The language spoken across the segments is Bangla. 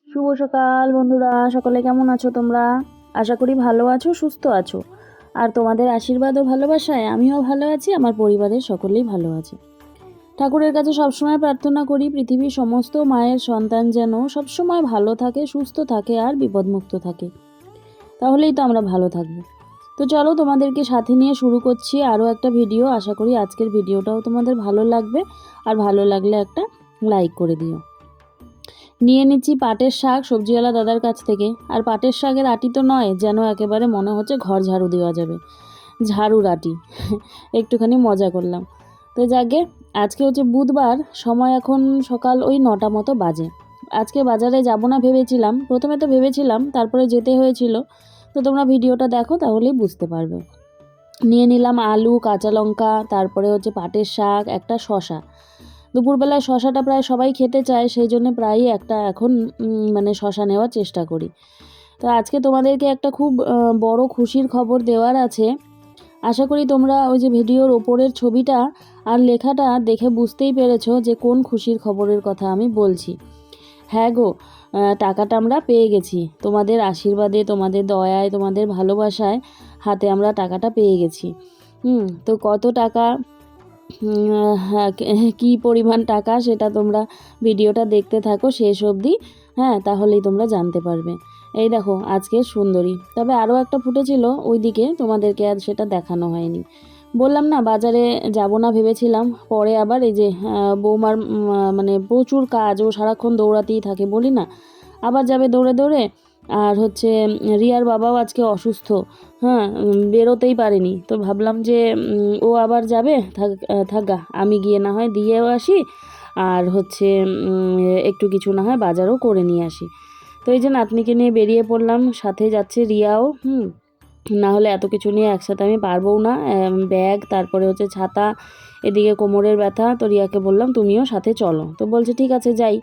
শুভ সকাল বন্ধুরা, সকলে কেমন আছো তোমরা? আশা করি ভালো আছো, সুস্থ আছো। আর তোমাদের আশীর্বাদ ও ভালোবাসায় আমিও ভালো আছি, আমার পরিবারের সকলেই ভালো আছে। ঠাকুরের কাছে সবসময় প্রার্থনা করি পৃথিবীর সমস্ত মায়ের সন্তান যেন সবসময় ভালো থাকে, সুস্থ থাকে আর বিপদমুক্ত থাকে, তাহলেই তো আমরা ভালো থাকবো। তো চলো তোমাদেরকে সাথে নিয়ে শুরু করছি আরও একটা ভিডিও। আশা করি আজকের ভিডিওটাও তোমাদের ভালো লাগবে, আর ভালো লাগলে একটা লাইক করে দিও। নিয়ে নিচ্ছি পাটের শাক সবজিওয়ালা দাদার কাছ থেকে। আর পাটের শাকের আটি তো নয়, যেন একেবারে মনে হচ্ছে ঘর ঝাড়ু দেওয়া যাবে, ঝাড়ুর আটি। একটুখানি মজা করলাম। তো যাকে আজকে হচ্ছে বুধবার, সময় এখন সকাল ওই 9টা মতো বাজে। আজকে বাজারে যাব না ভেবেছিলাম, প্রথমে তো ভেবেছিলাম, তারপরে যেতে হয়েছিল। তো তোমরা ভিডিওটা দেখো তাহলেই বুঝতে পারবে। নিয়ে নিলাম আলু, কাঁচা লঙ্কা, তারপরে হচ্ছে পাটের শাক, একটা শশা। দুপুরবেলায় শশাটা প্রায় সবাই খেতে চায়, সেই জন্য প্রায়ই একটা এখন মানে শশা নেওয়ার চেষ্টা করি। তো আজকে তোমাদেরকে একটা খুব বড় খুশির খবর দেওয়ার আছে। আশা করি তোমরা ওই যে ভিডিওর ওপরের ছবিটা আর লেখাটা দেখে বুঝতেই পেরেছো যে কোন খুশির খবরের কথা আমি বলছি। হ্যাঁ গো, টাকাটা আমরা পেয়ে গেছি। তোমাদের আশীর্বাদে, তোমাদের দয়ায়, তোমাদের ভালোবাসায় হাতে আমরা টাকাটা পেয়ে গেছি। তো কত টাকা, কি পরিমাণ টাকা, সেটা তোমরা ভিডিওটা দেখতে থাকো শেষ অবধি। হ্যাঁ, তাহলেই তোমরা জানতে পারবে। এই দেখো আজকের সুন্দরী। তবে আরও একটা ফুটেছিল ওইদিকে, তোমাদেরকে আর সেটা দেখানো হয়নি। বললাম না বাজারে যাব না ভেবেছিলাম, পরে আবার এই যে বৌমার মানে প্রচুর কাজ, ও সারাক্ষণ দৌড়াতেই থাকে বলি না, আবার যাবে দৌড়ে দৌড়ে। আর হচ্ছে রিয়ার বাবাও আজকে অসুস্থ, হ্যাঁ, বেরোতেই পারেনি। তো ভাবলাম যে ও আবার যাবে, থাকা আমি গিয়ে না হয় দিয়েও আসি, আর হচ্ছে একটু কিছু না হয় বাজারও করে নিয়ে আসি। তো এই যে নাতনিকে নিয়ে বেরিয়ে পড়লাম, সাথে যাচ্ছে রিয়াও। না হলে এত কিছু নিয়ে একসাথে আমি পারবও না। ব্যাগ, তারপরে হচ্ছে ছাতা, এদিকে কোমরের ব্যথা। তো রিয়াকে বললাম তুমিও সাথে চলো, তো বলছে ঠিক আছে যাই।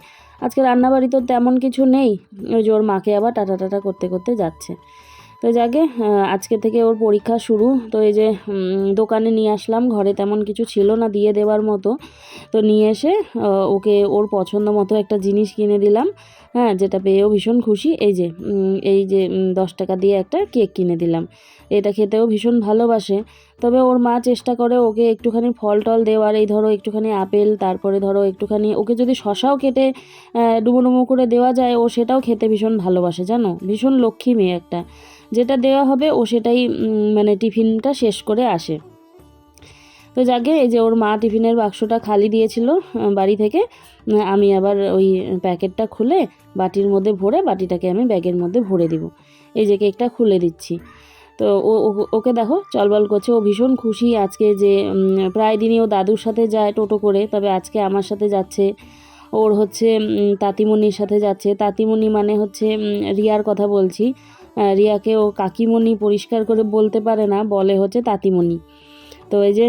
আজকে রান্নাবাড়ি তো তেমন কিছু নেই, ওই যে ওর মাকে আবার টাটা টাটা করতে করতে যাচ্ছে। তো যাকে আজকে থেকে ওর পরীক্ষা শুরু। তো এই যে দোকানে নিয়ে আসলাম, ঘরে তেমন কিছু ছিল না দিয়ে দেওয়ার মতো। তো নিয়ে এসে ওকে ওর পছন্দ মতো একটা জিনিস কিনে দিলাম, হ্যাঁ, যেটা পেয়েও ভীষণ খুশি। এই যে 10 টাকা দিয়ে একটা কেক কিনে দিলাম। এটা খেতেও ভীষণ ভালোবাসে। তবে ওর মা চেষ্টা করে ওকে একটুখানি ফল টল দেওয়ার, এই ধরো একটুখানি আপেল, তারপরে ধরো একটুখানি ওকে যদি শশাও কেটে ডুমো ডুমো করে দেওয়া যায়, ও সেটাও খেতে ভীষণ ভালোবাসে, জানো, ভীষণ লক্ষ্মী মেয়ে একটা। যেটা দেওয়া হবে ও সেটাই মানে টিফিনটা শেষ করে আসে। তো যাকে এই যে ওর মা টিফিনের বাক্সটা খালি দিয়েছিল বাড়ি থেকে, আমি আবার ওই প্যাকেটটা খুলে বাটির মধ্যে ভরে বাটিটাকে আমি ব্যাগের মধ্যে ভরে দিব। এই যে কেকটা খুলে দিচ্ছি। তো ওকে দেখো চলবল করছে, ও ভীষণ খুশি আজকে যে প্রায় দিনই ও দাদুর সাথে যায় টোটো করে, তবে আজকে আমার সাথে যাচ্ছে। ওর হচ্ছে তাঁতিমণির সাথে যাচ্ছে। তাঁতিমণি মানে হচ্ছে রিয়ার কথা বলছি। রিয়াকে ও কাকিমণি পরিষ্কার করে বলতে পারে না, বলে হচ্ছে তাঁতিমণি। তো এই যে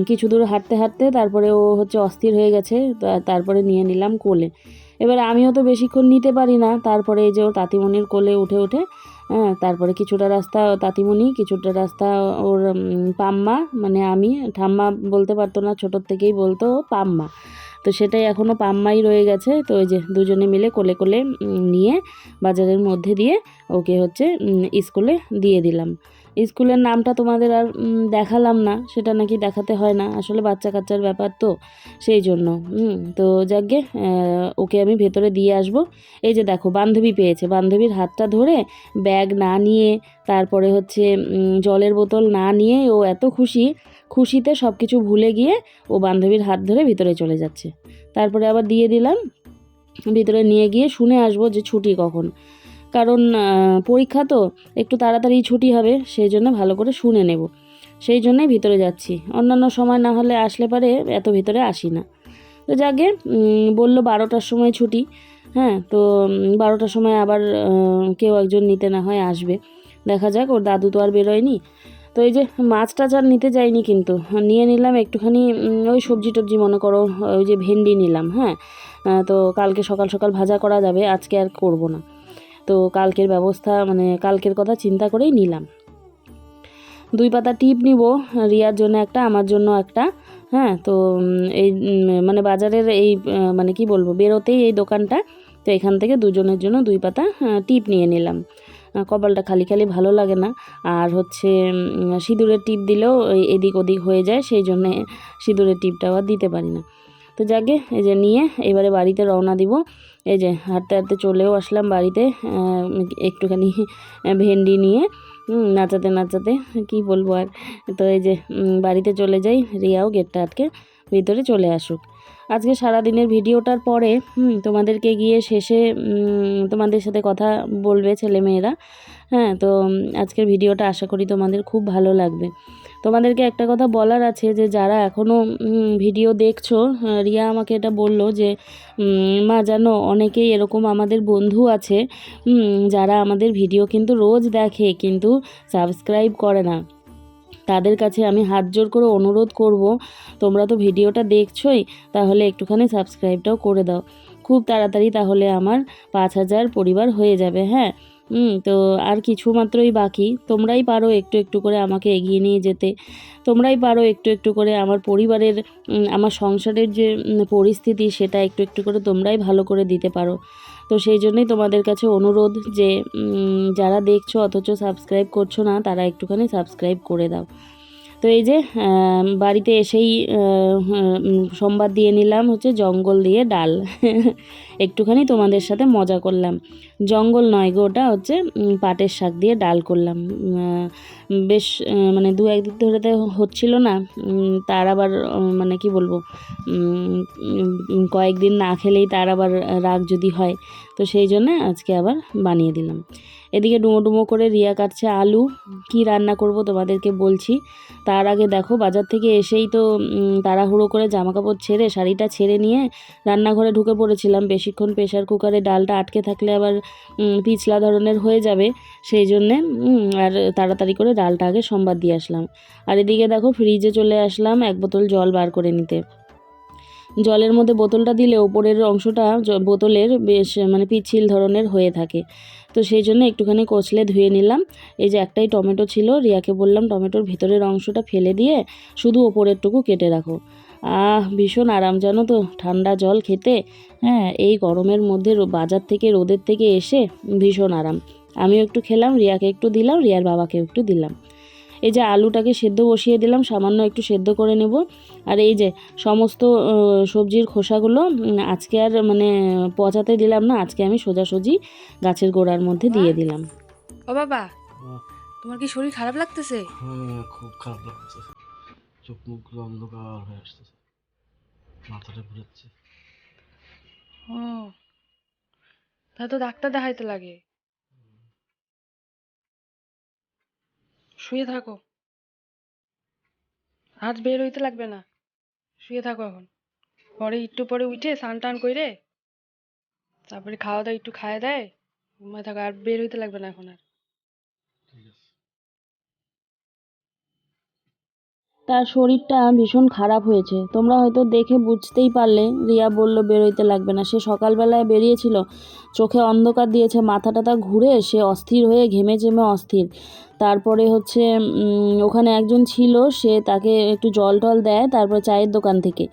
কিছু দূর হাঁটতে হাঁটতে তারপরে ও হচ্ছে অস্থির হয়ে গেছে, তারপরে নিয়ে নিলাম কোলে। এবার আমিও তো বেশিক্ষণ নিতে পারি না, তারপরে এই যে ওর তাঁতিমণির কোলে উঠে উঠে, হ্যাঁ, তারপরে কিছুটা রাস্তা তাঁতিমণি, কিছুটা রাস্তা ওর পাম্মা, মানে আমি, ঠাম্মা বলতে পারতো না, ছোটোর থেকেই বলতো পাম্মা। তো সেটাই এখনও পাম্মাই রয়ে গেছে। তো ওই যে দুজনে মিলে কোলে কোলে নিয়ে বাজারের মধ্যে দিয়ে ওকে হচ্ছে স্কুলে দিয়ে দিলাম। স্কুলের নামটা তোমাদের আর দেখালাম না, সেটা নাকি দেখাতে হয় না, আসলে বাচ্চা কাচ্চার ব্যাপার তো, সেই জন্য। তো যাকগে ওকে আমি ভেতরে দিয়ে আসবো। এই যে দেখো বান্ধবী পেয়েছে, বান্ধবীর হাতটা ধরে ব্যাগ না নিয়ে, তারপরে হচ্ছে জলের বোতল না নিয়ে ও এত খুশিতে সব কিছু ভুলে গিয়ে ও বান্ধবীর হাত ধরে ভিতরে চলে যাচ্ছে। তারপরে আবার দিয়ে দিলাম। ভিতরে নিয়ে গিয়ে শুনে আসবো যে ছুটি কখন, কারণ পরীক্ষা তো একটু তাড়াতাড়ি ছুটি হবে, সেই জন্য ভালো করে শুনে নেব, সেই জন্যই ভিতরে যাচ্ছি। অন্যান্য সময় না হলে আসলে পারে এত ভিতরে আসি না। তো যাকে বললো 12টার সময় ছুটি, হ্যাঁ, তো 12টার সময় আবার কেউ একজন নিতে না হয় আসবে, দেখা যাক। ওর দাদু তো আর বেরোয়নি। তো এই যে মাছ টাছ আর নিতে যাইনি, কিন্তু নিয়ে নিলাম একটুখানি ওই সবজি টবজি, মনে করো ওই যে ভেন্ডি নিলাম, হ্যাঁ। তো কালকে সকাল সকাল ভাজা করা যাবে, আজকে আর করব না। তো কালকের ব্যবস্থা মানে কালকের কথা চিন্তা করেই নিলাম। 2 পাতা টিপ নিব, রিয়ার জন্য একটা, আমার জন্য একটা। হ্যাঁ, তো এই মানে বাজারের এই মানে কি বলবো, বেরোতেই এই দোকানটা, তো এখান থেকে দুজনের জন্য 2 পাতা টিপ নিয়ে নিলাম। কপালটা খালি খালি ভালো লাগে না, আর হচ্ছে সিঁদুরের টিপ দিলেও এদিক ওদিক হয়ে যায়, সেই জন্যে সিঁদুরের টিপটাও আর দিতে পারি না। তো যাকে এই যে নিয়ে এবারে বাড়িতে রওনা দিব। এই যে হাঁটতে হাঁটতে চলেও আসলাম বাড়িতে, একটুখানি ভেন্ডি নিয়ে নাচাতে নাচাতে, কি বলবো আর। তো এই যে বাড়িতে চলে যাই, রিয়াও গেটটা আটকে ভিতরে চলে আসুক। আজকে সারাদিনের ভিডিওটার পরে তোমাদেরকে গিয়ে শেষে তোমাদের সাথে কথা বলবে ছেলেমেয়েরা। হ্যাঁ, তো আজকের ভিডিওটা আশা করি তোমাদের খুব ভালো লাগবে। তোমাদেরকে একটা কথা বলার আছে, যে যারা এখনও ভিডিও দেখছো, রিয়া আমাকে এটা বললো যে মা জানো, অনেকেই এরকম আমাদের বন্ধু আছে যারা আমাদের ভিডিও কিন্তু রোজ দেখে কিন্তু সাবস্ক্রাইব করে না। তাদের কাছে আমি হাত জোর করে অনুরোধ করব, তোমরা তো ভিডিওটা দেখছোই, তাহলে একটুখানি সাবস্ক্রাইবটাও করে দাও খুব তাড়াতাড়ি, তাহলে আমার 5,000 পরিবার হয়ে যাবে। হ্যাঁ, তো আর কিছু মাত্রই বাকি। তোমরাই পারো একটু একটু করে আমাকে এগিয়ে নিয়ে যেতে, তোমরাই পারো একটু একটু করে আমার পরিবারের আমার সংসারের যে পরিস্থিতি, সেটা একটু একটু করে তোমরাই ভালো করে দিতে পারো। তো সেই জন্যই তোমাদের কাছে অনুরোধ, যে যারা দেখছো অথচ সাবস্ক্রাইব করছো না, তারা একটুখানি সাবস্ক্রাইব করে দাও। তো এই যে বাড়িতে এসেই সোমবার দিয়ে নিলাম হচ্ছে জঙ্গল দিয়ে ডাল। একটুখানি তোমাদের সাথে মজা করলাম। জঙ্গল নয় গো, ওটা হচ্ছে পাটের শাক দিয়ে ডাল করলাম। বেশ মানে 2-1 দিন ধরে তো হচ্ছিল না, তার আবার মানে কি বলবো, কয়েকদিন না খেলেই তার আবার রাগ যদি হয়, তো সেই জন্য আজকে আবার বানিয়ে দিলাম। এদিকে ডুমো ডুমো করে রিয়া কাটছে আলু। কি রান্না করব তোমাদেরকে বলছি। তার আগে দেখো, বাজার থেকে এসেই তো তাড়াহুড়ো করে জামাকাপড় ছেড়ে, শাড়িটা ছেড়ে নিয়ে রান্নাঘরে ঢুকে পড়েছিলাম। বেশিক্ষণ প্রেশার কুকারে ডালটা আটকে থাকলে আবার পিছলা ধরনের হয়ে যাবে, সেই জন্যে আর তাড়াতাড়ি করে ডালটা আগে সম্বাদ দিয়ে আসলাম। আর এদিকে দেখো, ফ্রিজে চলে আসলাম 1 বোতল জল বার করে নিতে। জলের মধ্যে বোতলটা দিলে ওপরের অংশটা বোতলের বেশ মানে পিচ্ছিল ধরনের হয়ে থাকে, তো সেই জন্য একটুখানি কচলে ধুয়ে নিলাম। এই যে একটাই টমেটো ছিল, রিয়াকে বললাম টমেটোর ভিতরের অংশটা ফেলে দিয়ে শুধু ওপরেরটুকু কেটে রাখো। ভীষণ আরাম জানো তো ঠান্ডা জল খেতে। হ্যাঁ, এই গরমের মধ্যে বাজার থেকে রোদের থেকে এসে ভীষণ আরাম। আমিও একটু খেলাম, রিয়াকে একটু দিলাম, রিয়ার বাবাকে একটু দিলাম। এই যে আলুটাকে সেদ্ধ বসিয়ে দিলাম, সামান্য একটু সেদ্ধ করে নেব। আর এই যে সমস্ত সবজির খোসাগুলো আজকে আর মানে পচাতে দিলাম না, আজকে আমি সোজাসুজি গাছের গোড়ার মধ্যে দিয়ে দিলাম। ও বাবা, তোমার কি শরীর খারাপ লাগতেছে? হ্যাঁ, খুব খারাপ লাগছে। চোখ মুখগুলো অন্ধকার হয়ে আসতেছে, মাথাটা ঘুরাচ্ছে। ও, তা তো ডাক্তার দেখাইতে লাগে। শুয়ে থাকো, আজ বের হইতে লাগবে না, শুয়ে থাকো এখন। পরে একটু পরে উঠে স্নান টান কইরে তারপরে খাওয়া দাওয়া একটু খায় দেয়, ঘুমায় থাকো, আর বের হইতে লাগবে না এখন আর। ঠিক আছে। তার শরীরটা ভীষণ খারাপ হয়েছে, তোমরা হয়তো দেখে বুঝতেই পারলে। রিয়া বলল বেরোইতে লাগবে না, সে সকালবেলায় বেরিয়েছিল, চোখে অন্ধকার দিয়েছে, মাথাটা তার ঘুরে সে অস্থির হয়ে ঘেমে চেমে অস্থির। তারপরে হচ্ছে ওখানে একজন ছিল, সে তাকে একটু জল টল দেয়, তারপরে চায়ের দোকান থেকে।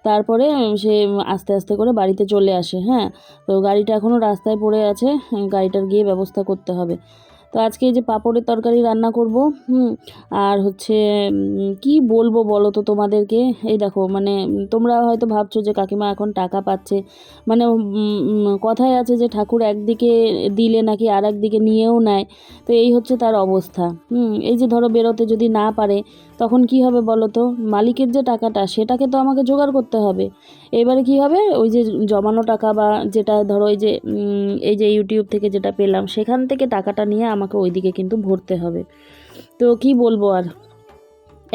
তারপরে সে আস্তে আস্তে করে বাড়িতে চলে আসে। হ্যাঁ, তো গাড়িটা এখনও রাস্তায় পড়ে আছে, গাড়িটার গিয়ে ব্যবস্থা করতে হবে। তো আজকে এই যে পাঁপড়ের তরকারি রান্না করব। আর হচ্ছে কি বলবো বলো তো তোমাদেরকে। এই দেখো মানে তোমরা হয়তো ভাবছো যে কাকিমা এখন টাকা পাচ্ছে, মানে কথায় আছে যে ঠাকুর একদিকে দিলে নাকি আর একদিকে নিয়েও নেয়। তো এই হচ্ছে তার অবস্থা। এই যে ধরো বেরোতে যদি না পারে, তখন কি হবে বলো তো, মালিকের যে টাকাটা সেটাকে তো আমাকে জোগাড় করতে হবে। এবারে কি হবে, ওই যে জমানো টাকা বা যেটা ধরো এই যে ইউটিউব থেকে যেটা পেলাম, সেখান থেকে টাকাটা নিয়ে আমাকে ওইদিকে কিন্তু ভরতে হবে। তো কি বলবো আর,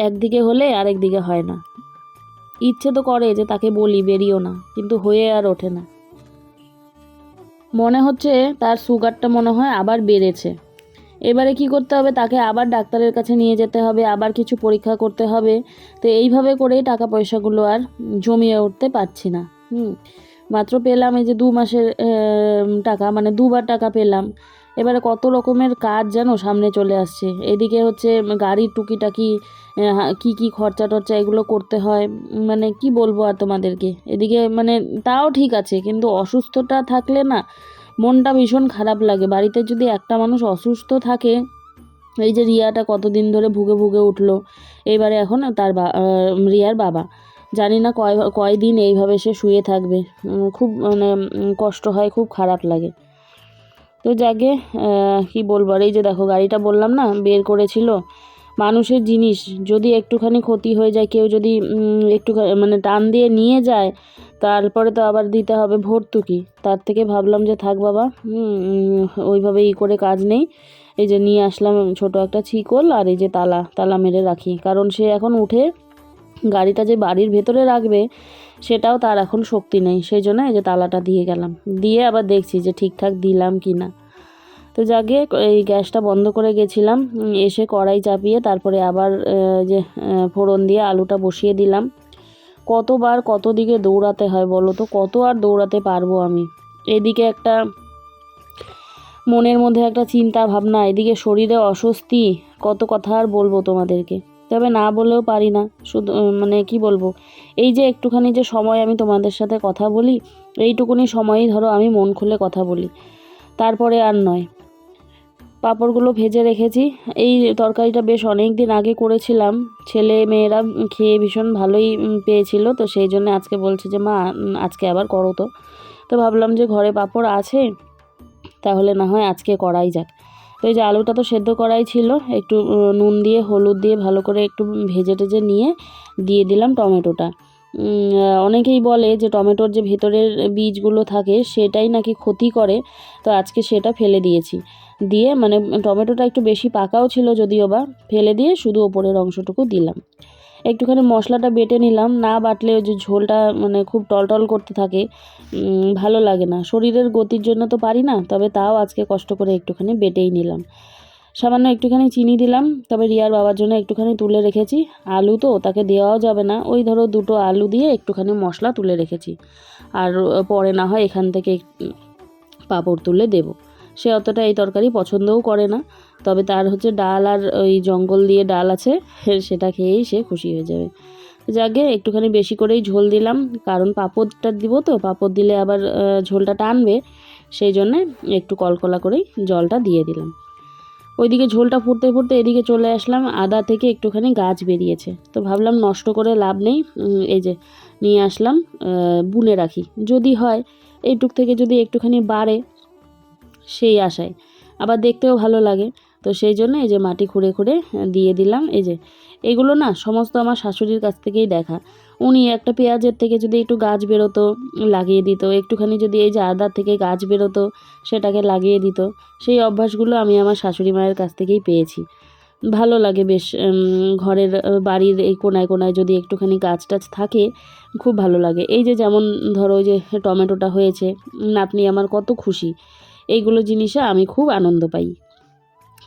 একদিকে হলে আরেক দিকে হয় না। ইচ্ছে তো করে যে তাকে বলি বেরিও না, কিন্তু হয়ে আর ওঠে না। মনে হচ্ছে তার সুগারটা মনে হয় আবার বেড়েছে। এবারে কি করতে হবে, তাকে আবার ডাক্তারের কাছে নিয়ে যেতে হবে, আবার কিছু পরীক্ষা করতে হবে। তো এইভাবে করেই টাকা পয়সাগুলো আর জমিয়ে উঠতে পারছি না। মাত্র পেলাম এই যে 2 মাসের টাকা, মানে 2বার টাকা পেলাম। এবারে কত রকমের কাজ যেন সামনে চলে আসছে। এদিকে হচ্ছে গাড়ির টুকিটাকি কি কি খরচা টরচা এগুলো করতে হয়, মানে কি বলবো আর তোমাদেরকে। এদিকে মানে তাও ঠিক আছে, কিন্তু অসুস্থটা থাকলে না মনটা ভীষণ খারাপ লাগে। বাড়িতে যদি একটা মানুষ অসুস্থ থাকে, এই যে রিয়াটা কতদিন ধরে ভুগে ভুগে উঠলো, এইবারে এখন তার রিয়ার বাবা, জানি না কয়দিন এইভাবে সে শুয়ে থাকবে। খুব মানে কষ্ট হয়, খুব খারাপ লাগে। তো যাকে কি বলবো আর, এই যে দেখো গাড়িটা বললাম না বের করেছিল, মানুষের জিনিস যদি একটুখানি ক্ষতি হয়ে যায়, কেউ যদি একটু মানে টান দিয়ে নিয়ে যায়, তারপরে তো আবার দিতে হবে ভর্তুকি। তার থেকে ভাবলাম যে থাক বাবা, ওইভাবে করে কাজ নেই। এই যে নিয়ে আসলাম ছোট একটা ছিকল, আর এই যে তালা মেরে রাখি, কারণ সে এখন উঠে গাড়িটা যে বাড়ির ভেতরে রাখবে সেটাও তার এখন শক্তি নেই। সেই জন্য এই যে তালাটা দিয়ে গেলাম, দিয়ে আবার দেখছি যে ঠিকঠাক দিলাম কি না। তো যাকে এই গ্যাসটা বন্ধ করে গেছিলাম, এসে কড়াই চাপিয়ে তারপরে আবার যে ফোড়ন দিয়ে আলুটা বসিয়ে দিলাম। কতবার কত দিকে দৌড়াতে হয় বলো তো, কত আর দৌড়াতে পারবো আমি। এদিকে একটা মনের মধ্যে একটা চিন্তা ভাবনা, এদিকে শরীরে অস্বস্তি, কত কথা আর বলবো তোমাদেরকে। তবে না বলেও পারি না, শুধু মানে কি বলবো, এই যে একটুখানি যে সময় আমি তোমাদের সাথে কথা বলি, এইটুকুনি সময়ই ধরো আমি মন খুলে কথা বলি, তারপরে আর নয়। পাঁপড়গুলো ভেজে রেখেছি। এই তরকারিটা বেশ অনেক দিন আগে করেছিলাম, ছেলে মেয়েরা খেয়ে ভীষণ ভালোই পেয়েছিল, তো সেই জন্য আজকে বলছে যে মা আজকে আবার করো। তো ভাবলাম যে ঘরে পাঁপড় আছে, তাহলে না হয় আজকে করাই যাক। তো এই যে আলুটা তো সেদ্ধ করাই ছিল, একটু নুন দিয়ে হলুদ দিয়ে ভালো করে একটু ভেজে টেজে নিয়ে দিয়ে দিলাম টমেটোটা। অনেকেই বলে যে টমেটোর যে ভেতরের বীজগুলো থাকে সেটাই নাকি ক্ষতি করে, তো আজকে সেটা ফেলে দিয়েছি। দিয়ে মানে টমেটোটা একটু বেশি পাকাও ছিল যদিও বা, ফেলে দিয়ে শুধু ওপরের অংশটুকু দিলাম। একটুখানি মশলাটা বেটে নিলাম, না বাটলে ওই যে ঝোলটা মানে খুব টলটল করতে থাকে, ভালো লাগে না। শরীরের গতির জন্য তো পারি না, তবে তাও আজকে কষ্ট করে একটুখানি বেটেই নিলাম। সামান্য একটুখানি চিনি দিলাম, তবে রিয়ার বাবার জন্য একটুখানি তুলে রেখেছি। আলু তো তাকে দেওয়াও যাবে না, ওই ধরো 2টো আলু দিয়ে একটুখানি মশলা তুলে রেখেছি, আর পরে না হয় এখান থেকে পাঁপড় তুলে দেব। সে অতটা এই তরকারি পছন্দও করে না, তবে তার হচ্ছে ডাল আর ওই জঙ্গল দিয়ে ডাল আছে, সেটা খেয়েই সে খুশি হয়ে যাবে। যাকে একটুখানি বেশি করেই ঝোল দিলাম, কারণ পাঁপড়টা দিব, তো পাঁপড় দিলে আবার ঝোলটা টানবে, সেই জন্যে একটু কলকলা করেই জলটা দিয়ে দিলাম। ওইদিকে ঝোলটা ফুটতে ফুটতে এদিকে চলে আসলাম, আদা থেকে একটুখানি গাছ বেরিয়েছে, তো ভাবলাম নষ্ট করে লাভ নেই, এই যে নিয়ে আসলাম, বুনে রাখি, যদি হয় এইটুক থেকে যদি একটুখানি বাড়ে সেই আশায়, আবার দেখতেও ভালো লাগে। তো সেই জন্য এই যে মাটি খুঁড়ে খুঁড়ে দিয়ে দিলাম। এই যে এগুলো না সমস্ত আমার শাশুড়ির কাছ থেকেই দেখা, উনি একটা পেঁয়াজের থেকে যদি একটু গাছ বেরোতো লাগিয়ে দিত, একটুখানি যদি এই যে আদার থেকে গাছ বেরোতো সেটাকে লাগিয়ে দিত। সেই অভ্যাসগুলো আমি আমার শাশুড়ি মায়ের কাছ থেকেই পেয়েছি। ভালো লাগে বেশ, ঘরের বাড়ির এই কোনায় কোনায় যদি একটুখানি গাছ টাছ থাকে খুব ভালো লাগে। এই যে যেমন ধরো ওই যে টমেটোটা হয়েছে, নাতনি আমার কত খুশি, এইগুলো জিনিসে আমি খুব আনন্দ পাই।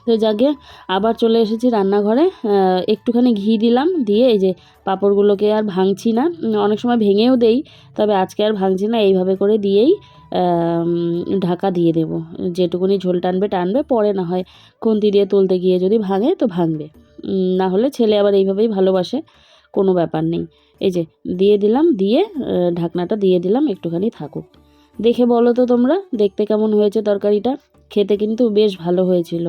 তো যাকে আবার চলে এসেছি রান্নাঘরে, একটুখানি ঘি দিলাম, দিয়ে এই যে পাঁপড়গুলোকে আর ভাঙছি না, অনেক সময় ভেঙেও দেই, তবে আজকে আর ভাঙছি না, এইভাবে করে দিয়েই ঢাকা দিয়ে দেব। যেটুকুনি ঝোল টানবে টানবে, পরে না হয় খুন্তি দিয়ে তুলতে গিয়ে যদি ভাঙে তো ভাঙবে, না হলে ছেলে আবার এইভাবেই ভালোবাসে, কোনো ব্যাপার নেই। এই যে দিয়ে দিলাম, দিয়ে ঢাকনাটা দিয়ে দিলাম, একটুখানি থাকুক। দেখে বলো তো তোমরা দেখতে কেমন হয়েছে তরকারিটা। খেতে কিন্তু বেশ ভালো হয়েছিল,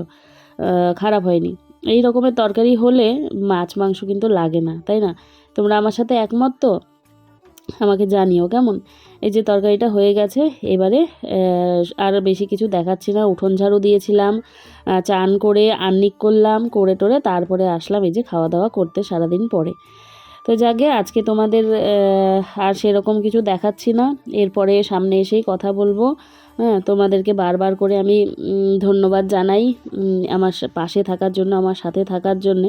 খারাপ হয়নি। এই রকমের তরকারি হলে মাছ মাংস কিন্তু লাগে না, তাই না? তোমরা আমার সাথে একমত তো? আমাকে জানিও কেমন। এই যে তরকারিটা হয়ে গেছে, এবারে আর বেশি কিছু দেখাচ্ছি না। উঠোন ঝাড়ু দিয়েছিলাম, চান করে আন্নিক করলাম, করে টোরে তারপরে আসলাম এই যে খাওয়া দাওয়া করতে সারাদিন পরে। তো যাকে আজকে তোমাদের আর সেরকম কিছু দেখাচ্ছি না, এরপরে সামনে এসেই কথা বলবো। হ্যাঁ, তোমাদেরকে বারবার করে আমি ধন্যবাদ জানাই আমার পাশে থাকার জন্য, আমার সাথে থাকার জন্যে।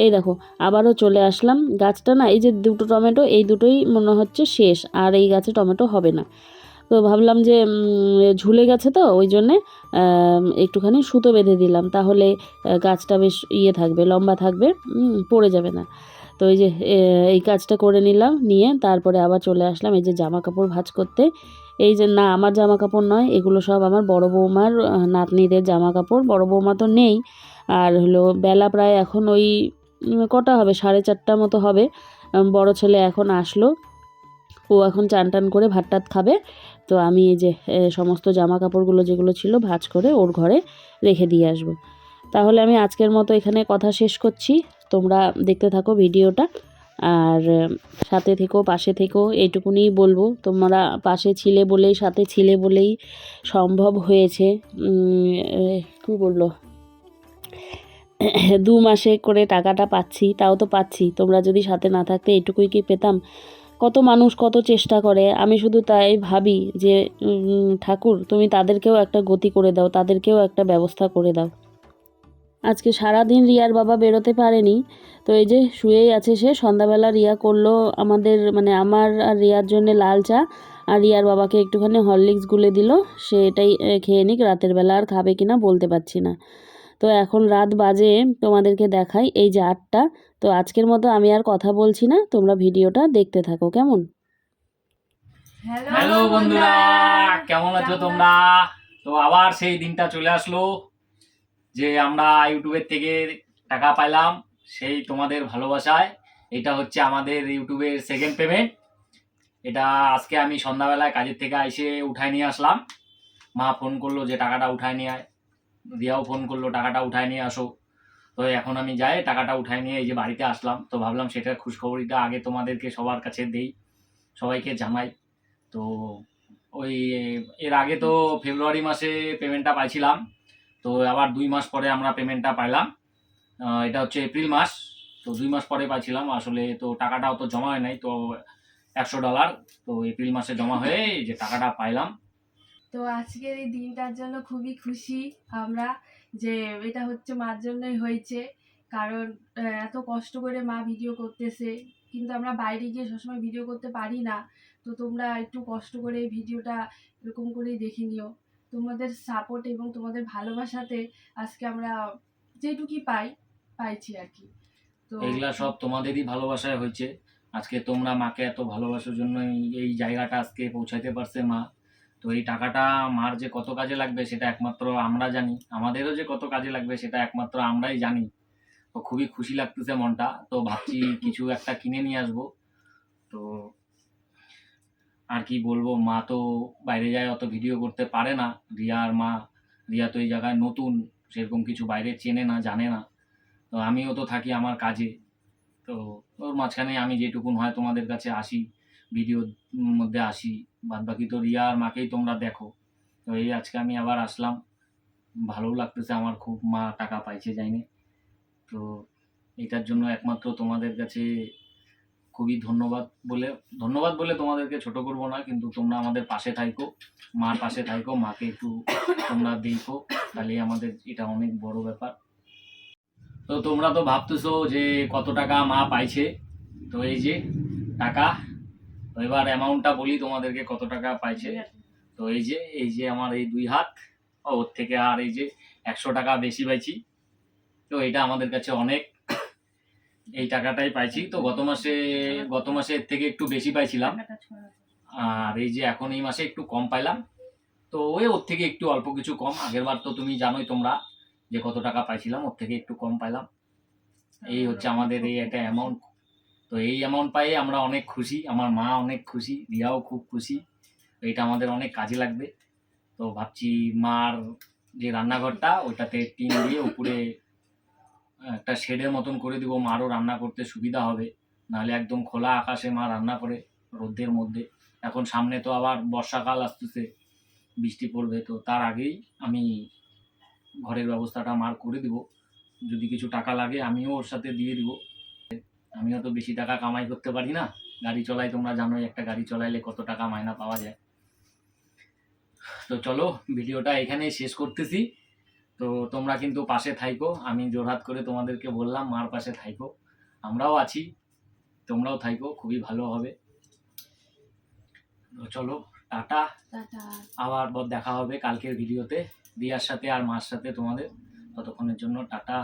এই দেখো আবারও চলে আসলাম, গাছটা না এই যে 2টো টমেটো, এই দুটোই মনে হচ্ছে শেষ, আর এই গাছে টমেটো হবে না। তো ভাবলাম যে ঝুলে গেছে, তো ওই জন্যে একটুখানি সুতো বেঁধে দিলাম, তাহলে গাছটা বেশ ইয়ে থাকবে, লম্বা থাকবে, পড়ে যাবে না। তো এই যে এই কাজটা করে নিলাম, নিয়ে তারপরে আবার চলে আসলাম এই যে জামা কাপড় ভাঁজ করতে। এই যে না আমার জামা কাপড় নয়, এগুলো সব আমার বড় বৌমার নাতনিদের জামা কাপড়। বড় বৌমা তো নেই। আর হলো বেলা প্রায় এখন ওই কটা হবে, 4:30 মতো হবে। বড় ছেলে এখন আসলো, ও এখন চান টান করে ভাত টাত খাবে। তো আমি এই যে সমস্ত জামা কাপড়গুলো যেগুলো ছিল ভাঁজ করে ওর ঘরে রেখে দিয়ে আসবো। তাহলে আমি আজকের মতো এখানে কথা শেষ করছি। তোমরা দেখতে থাকো ভিডিওটা, আর সাথে থেকো, পাশে থেকো, এইটুকুনিই বলবো। তোমরা পাশে ছিলে বলেই, সাথে ছিলে বলেই সম্ভব হয়েছে। কী বললো, 2 মাসে করে টাকাটা পাচ্ছি, তাও তো পাচ্ছি। তোমরা যদি সাথে না থাকতে এইটুকুই কি পেতাম? কত মানুষ কত চেষ্টা করে, আমি শুধু তাই ভাবি যে ঠাকুর তুমি তাদেরকেও একটা গতি করে দাও, তাদেরকেও একটা ব্যবস্থা করে দাও। আজকে সারাদিন রিয়ার বাবা বেরোতে পারেনি, তো এই যে শুয়েই আছে সে। সন্ধ্যাবেলা রিয়া করলো আমাদের মানে আমার আর রিয়ার জন্য লাল চা, আর রিয়ার বাবাকে একটুখানি হরলিক্স গুলে দিল, সে এটাই খেয়ে নিক। রাতের বেলা আর খাবে কিনা বলতে পারছি না। তো এখন রাত বাজে, তোমাদেরকে দেখাই, এই যে 8টা। তো আজকের মতো আমি আর কথা বলছি না, তোমরা ভিডিওটা দেখতে থাকো কেমন। হ্যালো বন্ধুরা, কেমন আছো তোমরা? তো আবার সেই দিনটা চলে আসলো যে আমরা ইউটিউবের থেকে টাকা পাইলাম, সেই তোমাদের ভালোবাসায়। এটা হচ্ছে আমাদের ইউটিউবের সেকেন্ড পেমেন্ট। এটা আজকে আমি সন্ধ্যাবেলায় কাজের থেকে এসে উঠায় নিয়ে আসলাম। মা ফোন করলো যে টাকাটা উঠায় নিয়ে আয়, দিয়াও ফোন করলো টাকাটা উঠায় নিয়ে আসো। তো এখন আমি যাই টাকাটা উঠায় নিয়ে এই যে বাড়িতে আসলাম। তো ভাবলাম সেটার খুশখবরিটা আগে তোমাদেরকে সবার কাছে দেই, সবাইকে জানাই। তো ওই এর আগে তো ফেব্রুয়ারি মাসে পেমেন্টটা পাইছিলাম, তো আবার 2 মাস পরে আমরা পেমেন্টটা পাইলাম। এটা হচ্ছে এপ্রিল মাস, তো 2 মাস পরে পাইছিলাম আসলে। তো টাকাটাও তো জমা হয় নাই, তো $100 তো এপ্রিল মাসে জমা হয়ে এই যে টাকাটা পাইলাম। তো আজকের এই দিনটার জন্য খুবই খুশি আমরা, যে এটা হচ্ছে মার জন্যই হয়েছে। কারণ এত কষ্ট করে মা ভিডিও করতেছে, কিন্তু আমরা বাইরে গিয়ে সবসময় ভিডিও করতে পারি না। তো তোমরা একটু কষ্ট করে এই ভিডিওটা এরকম করেই দেখে নিও। তোমাদের সাপোর্ট এবং তোমাদের ভালোবাসাতে আজকে আমরা যেটুকুই পাইছি আর কি। তো এগুলা সব তোমাদেরই ভালোবাসায় হয়েছে। আজকে তোমরা মাকে এত ভালোবাসার জন্য এই জায়গাটা আজকে পৌঁছাইতে পারছে মা। তো এই টাকাটা মার যে কত কাজে লাগবে সেটা একমাত্র আমরা জানি, আমাদেরও যে কত কাজে লাগবে সেটা একমাত্র আমরাই জানি। তো খুবই খুশি লাগতেছে মনটা। তো ভাবছি কিছু একটা কিনে নিয়ে আসবো। তো আর কি বলবো, মা তো বাইরে যায়, অত ভিডিও করতে পারে না। রিয়া আর মা, রিয়া তো এই জায়গায় নতুন, সেরকম কিছু বাইরে চেনে না, জানে না। তো আমিও তো থাকি আমার কাজে। তো ওর মাঝখানে আমি যেটুকুন হয় তোমাদের কাছে আসি, ভিডিওর মধ্যে আসি, বাদ বাকি তো রিয়া আর মাকেই তোমরা দেখো। তো এই আজকে আমি আবার আসলাম, ভালো লাগতেছে আমার খুব, মা টাকা পাইছে যায়নি। তো এটার জন্য একমাত্র তোমাদের কাছে খুবই ধন্যবাদ বলে তোমাদেরকে ছোট করব না, কিন্তু তোমরা আমাদের পাশে থাইকো, মার পাশে থাইকো, মাকে একটু তোমরা দেখো, তাহলে আমাদের এটা অনেক বড় ব্যাপার। তো তোমরা তো ভাবতেছো যে কত টাকা মা পাইছে। তো এই যে টাকা, তো এবার অ্যামাউন্টটা বলি তোমাদেরকে কত টাকা পাইছে। তো এই যে আমার এই 2 হাত, ওর থেকে আর এই যে $100 বেশি পাইছি। তো এটা আমাদের কাছে অনেক, এই টাকাটাই পাইছি। তো গত মাসে এর থেকে একটু বেশি পাইছিলাম, আর এই যে এখন এই মাসে একটু কম পাইলাম। তো ওর থেকে একটু অল্প কিছু কম। আগের বার তো তুমি জানোই তোমরা যে কত টাকা পাইছিলাম, ওর থেকে একটু কম পাইলাম। এই হচ্ছে আমাদের এই একটা অ্যামাউন্ট। তো এই অ্যামাউন্ট পাই আমরা অনেক খুশি, আমার মা অনেক খুশি, রিয়াও খুব খুশি। এটা আমাদের অনেক কাজে লাগবে। তো ভাবছি মার যে রান্নাঘরটা ওইটাতে টিন দিয়ে উপরে একটা শেডের মতন করে দিব, মারও রান্না করতে সুবিধা হবে। নাহলে একদম খোলা আকাশে মা রান্না করে রোদের মধ্যে। এখন সামনে তো আবার বর্ষাকাল আসতেছে, বৃষ্টি পড়বে, তো তার আগেই আমি ঘরের ব্যবস্থাটা মার করে দিব। যদি কিছু টাকা লাগে আমিও ওর সাথে দিয়ে দিব। আমিও তো বেশি টাকা কামাই করতে পারি না, গাড়ি চলাই, তোমরা জানোই একটা গাড়ি চলাইলে কত টাকা মাইনা পাওয়া যায়। তো চলো ভিডিওটা এখানেই শেষ করতেছি। তো তোমরা কিন্তু পাশে থাইকো, আমি জোরহাত করে তোমাদেরকে বললাম মার পাশে থাইকো, আমরাও আছি, তোমরাও থাইকো, খুবই ভালো হবে। তো চলো টাটা, টাটা। আবার দেখা হবে কালকের ভিডিওতে রিয়ার সাথে আর মার সাথে তোমাদের। ততক্ষণের জন্য টাটা।